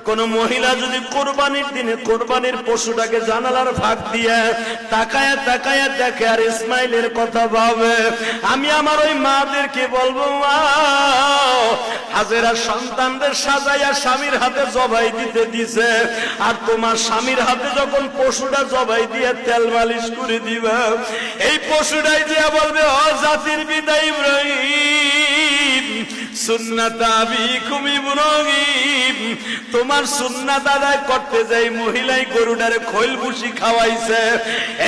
কোন মহিলা যদি কোরবানির দিনে কোরবানির পশুটাকে জানালার ফাঁক দিয়ে তাকায়া তাকায়া দেখে আর ইসমাইলের কথা ভাবে, আমি আমার ওই মাদেরকে বলবো, মা হাজেরা সন্তানদের সাজাইয়া স্বামীর হাতে জবাই দিতে দিছে, আর তোমার স্বামীর হাতে যখন পশুটা জবাই দিয়ে তেল মালিশ করে দিবা, এই পশুটাই দিয়া বলবে, ও জাতির পিতা ইব্রাহিম, সুন্নাত আবিকুম ইব্রাহিম, তোমার সুন্নাত আদায় করতে যাই মহিলাই গরুটারে খৈল ভুসি খাওয়াইছে,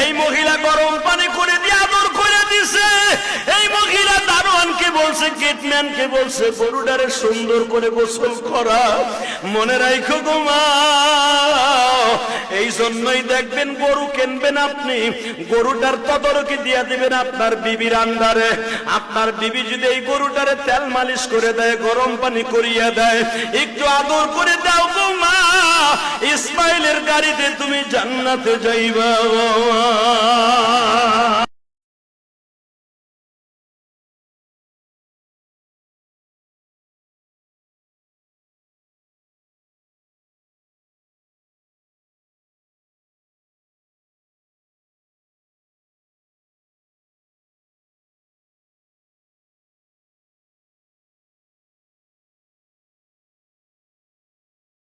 এই মহিলা গরম পানি করে দিয়ে আদর করে দিছে, এই মহিলা দারোয়ানকে বলছে, গেটম্যানকে বলছে গরুটারে সুন্দর করে গোসল করা। মনে রাখো গো মা, এই জন্যই দেখবেন গরু কিনবেন আপনি, গরুটার তদারকি দিয়া দিবেন আপনার বিবির আন্ডারে। আপনার বিবি যদি এই গরুটারে তেল মালিশ করে দেয়, গরম পানি করিয়া দেয়, একটু আদর করে দাও গো মা, ইসমাইলের গাড়িতে তুমি জান্নাতে যাইবা।